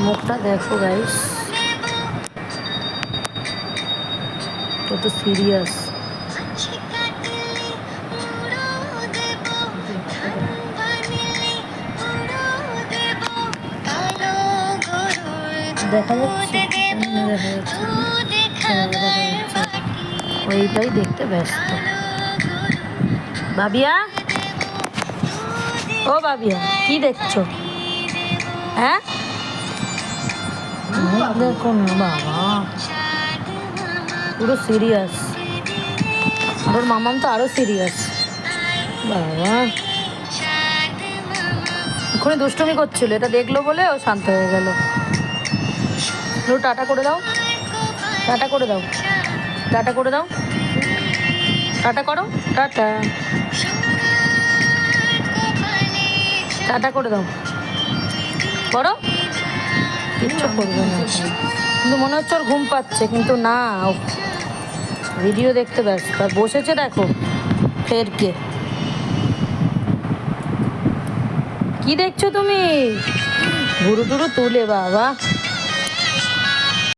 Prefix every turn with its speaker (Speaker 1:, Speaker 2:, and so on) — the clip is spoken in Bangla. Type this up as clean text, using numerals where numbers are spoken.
Speaker 1: মুখটা দেখো গাইস, কত সিরিয়াস। দেখা যাচ্ছে, দেখা যাচ্ছে, ওইটাই দেখতে ব্যস্ত। বাবিয়া, ও বাবিয়া, কি দেখছো? হ্যাঁ দেখো না বাবা, পুরো সিরিয়াস। আর ওর মামাম তো আরো সিরিয়াস। বাবা এক্ষুনি দুষ্টুমি করছিল, এটা দেখলো বলে ও শান্ত হয়ে গেল। টাটা করে দাও, টাটা করে দাও, টাটা করে দাও, টাটা করো, টাটা, টাটা করে দাও, করো। কিচ্ছু করবে না, কিন্তু মনে হচ্ছে ওর ঘুম পাচ্ছে, কিন্তু না, ভিডিও দেখতে ব্যস্ত। আর বসেছে দেখো ফের কে। কি দেখছো তুমি? ঘুরু টুরু তুলে বাবা।